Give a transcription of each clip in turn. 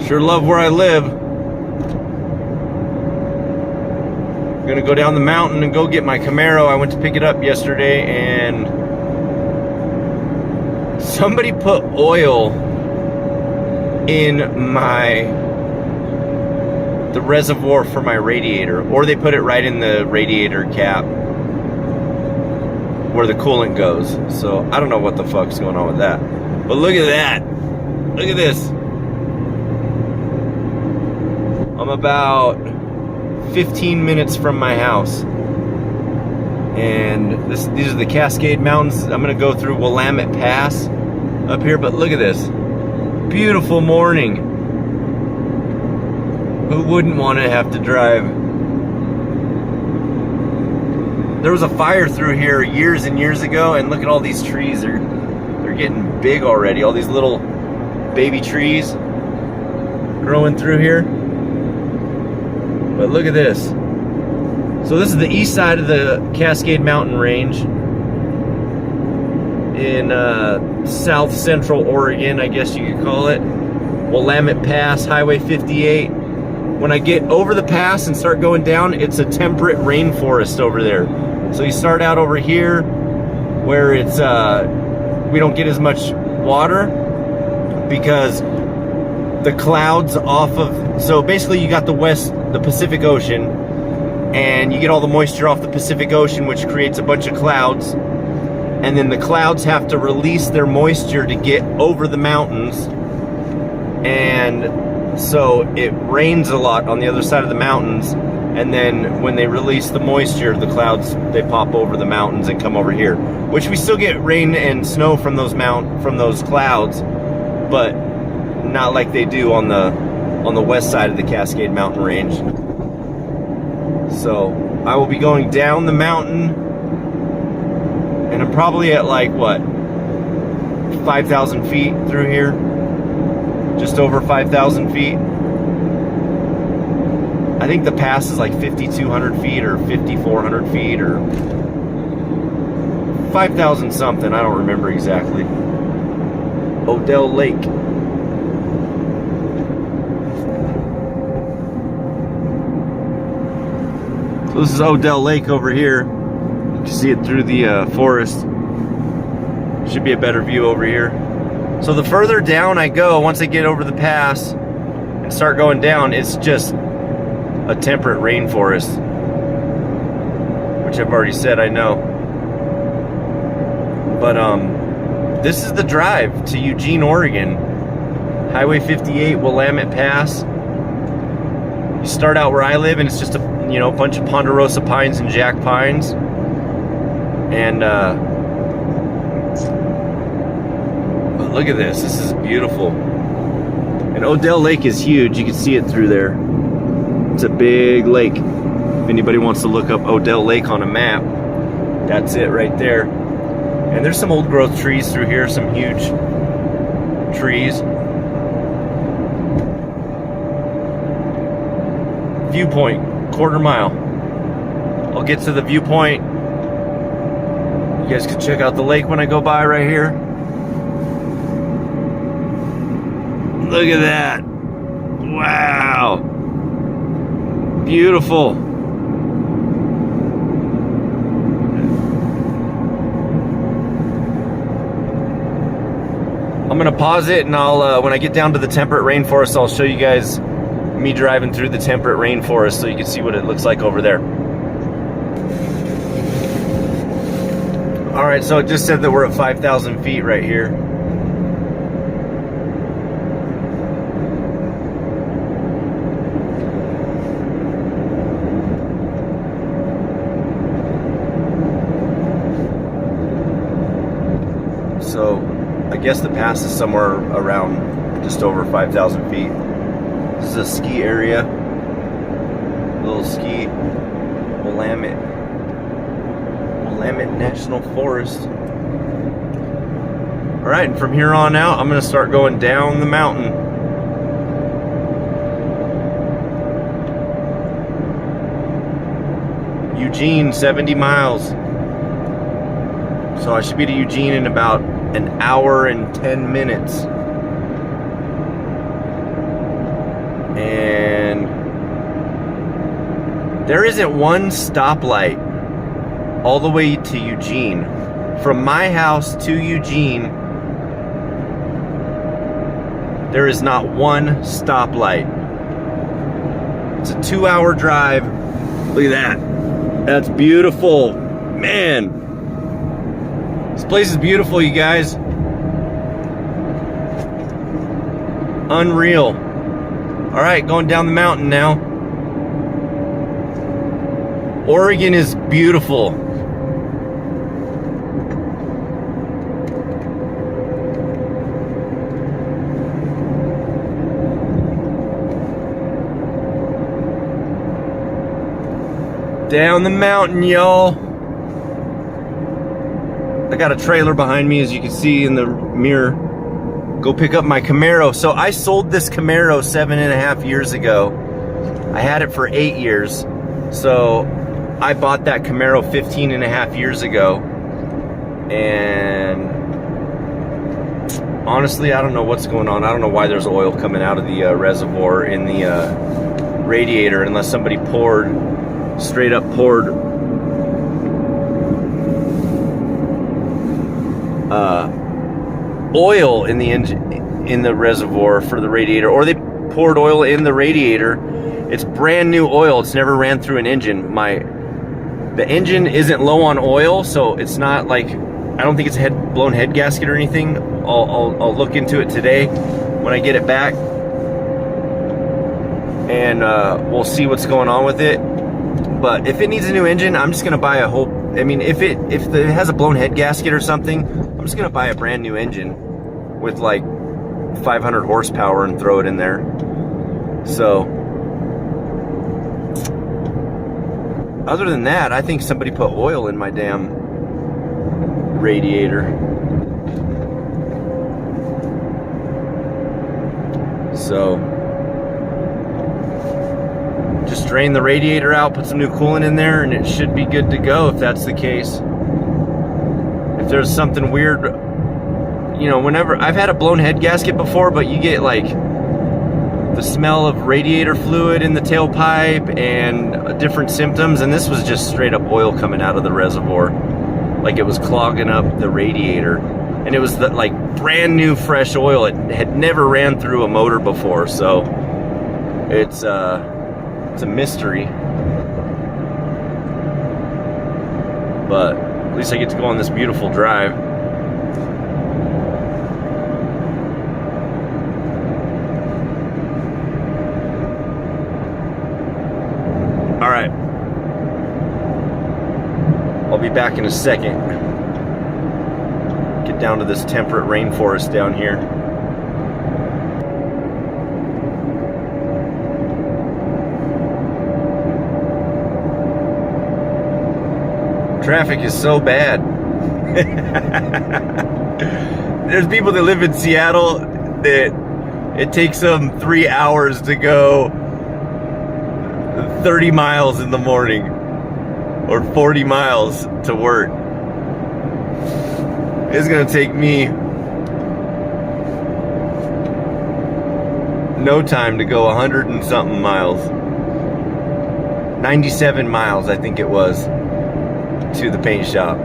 Sure love where I live. I'm gonna go down the mountain and go get my Camaro. I went to pick it up yesterday and somebody put oil in the reservoir for my radiator, or they put it right in the radiator cap where the coolant goes. So I don't know what the fuck's going on with that. But look at that. Look at this. I'm about 15 minutes from my house. And these are the Cascade Mountains. I'm gonna go through Willamette Pass up here, but look at this. Beautiful morning. Who wouldn't want to have to drive? There was a fire through here years and years ago, and look at all these trees. They're getting big already. All these little baby trees growing through here. But look at this. So this is the east side of the Cascade Mountain Range in south central Oregon, I guess you could call it. Willamette Pass, Highway 58. When I get over the pass and start going down, it's a temperate rainforest over there. So you start out over here where it's we don't get as much water because the clouds off of, so basically you got the Pacific Ocean, and you get all the moisture off the Pacific Ocean, which creates a bunch of clouds, and then the clouds have to release their moisture to get over the mountains, and so it rains a lot on the other side of the mountains, and then when they release the moisture, the clouds, they pop over the mountains and come over here, which we still get rain and snow from those clouds, but not like they do on the west side of the Cascade Mountain Range. So I will be going down the mountain, and I'm probably at like what, 5,000 feet through here, just over 5,000 feet. I think the pass is like 5,200 feet or 5,400 feet or 5,000 something. I don't remember exactly. Odell Lake. So this is Odell Lake over here. You can see it through the forest. Should be a better view over here. So the further down I go, once I get over the pass and start going down, it's just a temperate rainforest, which I've already said I know. But this is the drive to Eugene, Oregon. Highway 58, Willamette Pass. You start out where I live, and it's just a bunch of ponderosa pines and jack pines, and but look at this. This is beautiful. And Odell Lake is huge. You can see it through there. It's a big lake. If anybody wants to look up Odell Lake on a map, that's it right there. And there's some old growth trees through here, some huge trees. Viewpoint, quarter mile. I'll get to the viewpoint. You guys can check out the lake when I go by right here. Look at that. Wow. Beautiful. I'm gonna pause it, and I'll when I get down to the temperate rainforest, I'll show you guys me driving through the temperate rainforest so you can see what it looks like over there. All right, so it just said that we're at 5,000 feet right here. So I guess the pass is somewhere around just over 5,000 feet. This is a ski area, little ski, Willamette National Forest. All right, and from here on out, I'm gonna start going down the mountain. Eugene, 70 miles. So I should be to Eugene in about an hour and 10 minutes. And there isn't one stoplight all the way to Eugene. From my house to Eugene, there is not one stoplight. It's a 2-hour drive. Look at that. That's beautiful. Man. This place is beautiful, you guys. Unreal. All right, going down the mountain now. Oregon is beautiful. Down the mountain, y'all. I got a trailer behind me, as you can see in the mirror. Go pick up my Camaro. So I sold this Camaro 7.5 years ago. I had it for 8 years. So I bought that Camaro 15.5 years ago. And honestly, I don't know what's going on. I don't know why there's oil coming out of the reservoir in the radiator, unless somebody straight up poured oil in the engine, in the reservoir for the radiator, or they poured oil in the radiator. It's brand new oil. It's never ran through an engine. The engine isn't low on oil, so it's not like, I don't think it's a blown head gasket or anything. I'll look into it today when I get it back, and we'll see what's going on with it. But if it needs a new engine, I'm just gonna buy a whole, I mean, if it has a blown head gasket or something, I'm just gonna buy a brand new engine with like 500 horsepower and throw it in there. So other than that, I think somebody put oil in my damn radiator. So just drain the radiator out, put some new coolant in there, and it should be good to go if that's the case. If there's something weird, you know, whenever I've had a blown head gasket before, but you get like the smell of radiator fluid in the tailpipe and different symptoms, and this was just straight up oil coming out of the reservoir, like it was clogging up the radiator, and it was like brand new fresh oil. It had never ran through a motor before, so it's a mystery, but at least I get to go on this beautiful drive. All right, I'll be back in a second. Get down to this temperate rainforest down here. Traffic is so bad. There's people that live in Seattle that it takes them 3 hours to go 30 miles in the morning or 40 miles to work. It's gonna take me no time to go 100 and something miles. 97 miles, I think it was, to the paint shop. I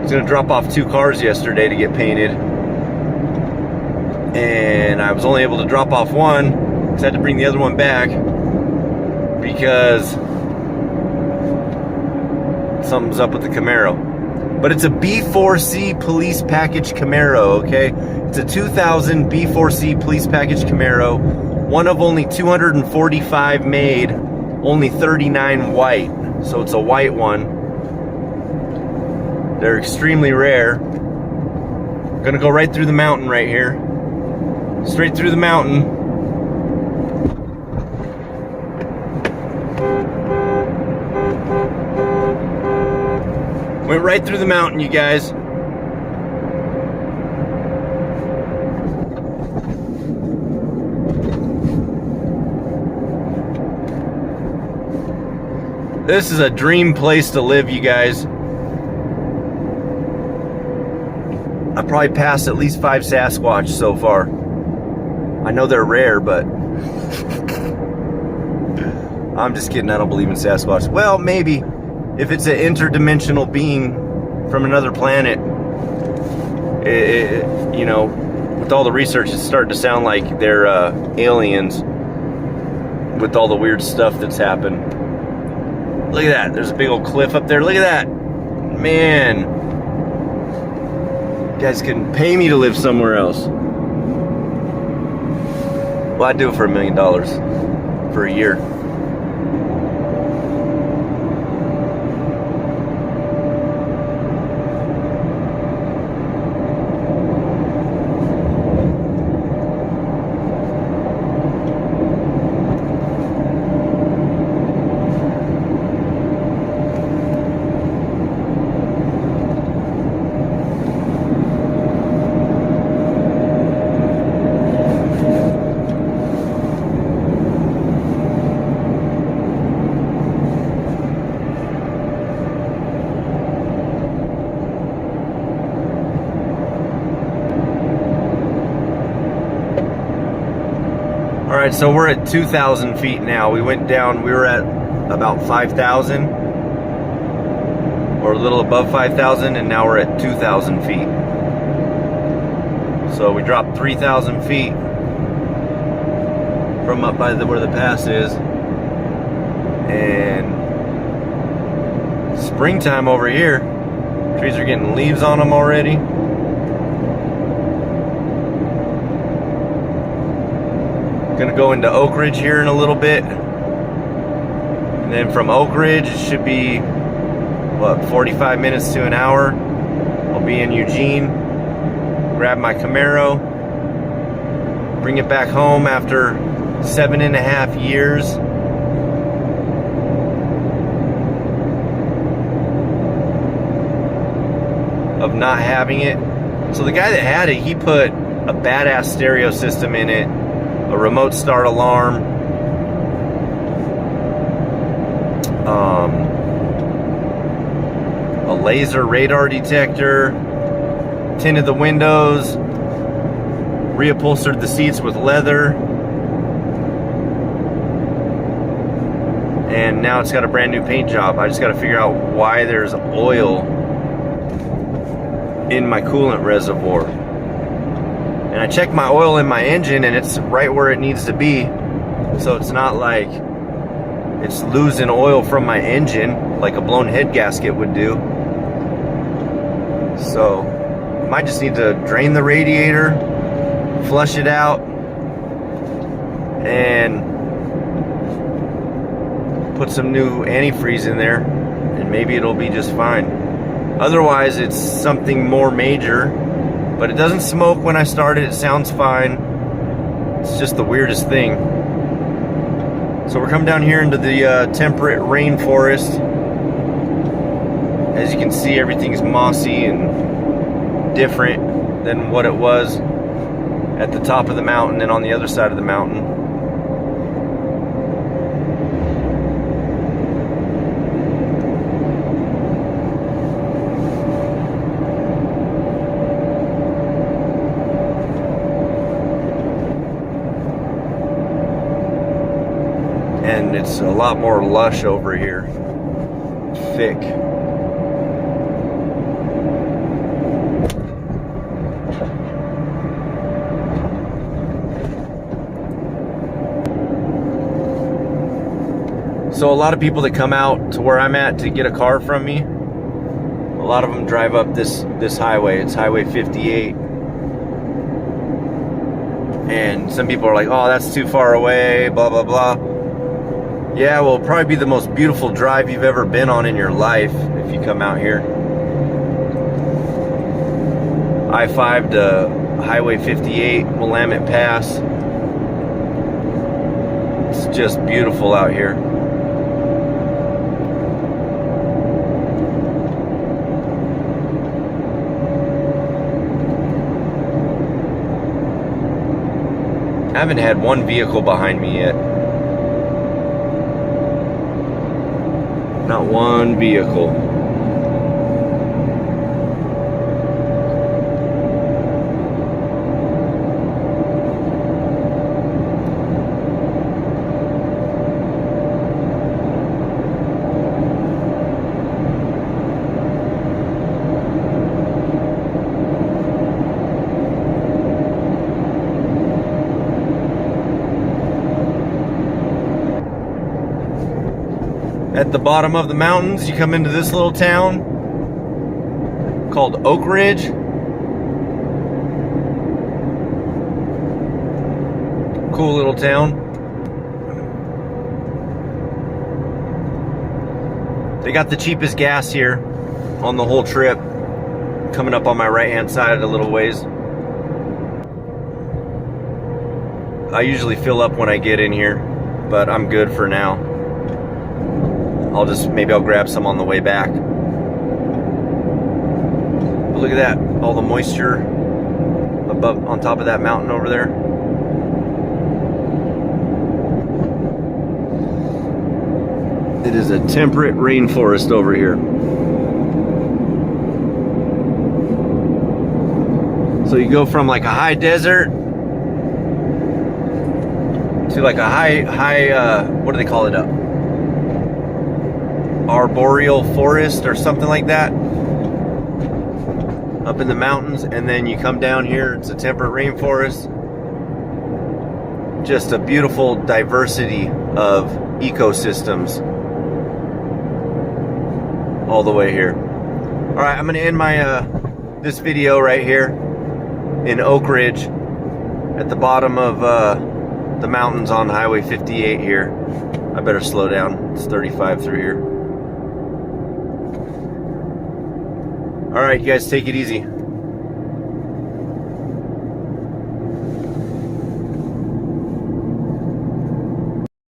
was gonna drop off 2 cars yesterday to get painted, and I was only able to drop off one because I had to bring the other one back because something's up with the Camaro. But it's a B4C police package Camaro, okay? It's a 2000 B4C police package Camaro, one of only 245 made, only 39 white. So it's a white one. They're extremely rare. Gonna go right through the mountain right here. Straight through the mountain. Went right through the mountain, you guys. This is a dream place to live, you guys. I've probably passed at least 5 Sasquatch so far. I know they're rare, but I'm just kidding. I don't believe in Sasquatch. Well, maybe if it's an interdimensional being from another planet, you know, with all the research, it's starting to sound like they're aliens with all the weird stuff that's happened. Look at that. There's a big old cliff up there. Look at that. Man. You guys can pay me to live somewhere else. Well, I'd do it for $1 million for a year. Alright, so we're at 2,000 feet now. We went down, we were at about 5,000, or a little above 5,000, and now we're at 2,000 feet. So we dropped 3,000 feet from up by where the pass is. And springtime over here. Trees are getting leaves on them already. Gonna go into Oak Ridge here in a little bit, and then from Oak Ridge it should be what, 45 minutes to an hour. I'll be in Eugene, grab my Camaro, bring it back home after 7.5 years. Of not having it. So the guy that had it, he put a badass stereo system in it, a remote start alarm, a laser radar detector, tinted the windows, reupholstered the seats with leather, and now it's got a brand new paint job. I just got to figure out why there's oil in my coolant reservoir. And I checked my oil in my engine and it's right where it needs to be. So it's not like it's losing oil from my engine like a blown head gasket would do. So I might just need to drain the radiator, flush it out, and put some new antifreeze in there, and maybe it'll be just fine. Otherwise, it's something more major. But it doesn't smoke when I start it. It sounds fine. It's just the weirdest thing. So we're coming down here into the temperate rainforest. As you can see, everything's mossy and different than what it was at the top of the mountain and on the other side of the mountain. And it's a lot more lush over here. Thick. So a lot of people that come out to where I'm at to get a car from me, a lot of them drive up this highway. It's Highway 58. And some people are like, oh, that's too far away, blah, blah, blah. Yeah, well, it'll probably be the most beautiful drive you've ever been on in your life if you come out here. I-5 to Highway 58, Willamette Pass. It's just beautiful out here. I haven't had one vehicle behind me yet. Not one vehicle. At the bottom of the mountains, you come into this little town called Oak Ridge. Cool little town. They got the cheapest gas here on the whole trip. Coming up on my right hand side a little ways. I usually fill up when I get in here, but I'm good for now. Maybe I'll grab some on the way back. But look at that, all the moisture above, on top of that mountain over there. It is a temperate rainforest over here. So you go from like a high desert to like a high what do they call it, arboreal forest or something like that, up in the mountains, and then you come down here, it's a temperate rainforest. Just a beautiful diversity of ecosystems all the way here. All right, I'm gonna end my this video right here in Oak Ridge at the bottom of the mountains on Highway 58 here. I better slow down, it's 35 through here. All right, you guys take it easy.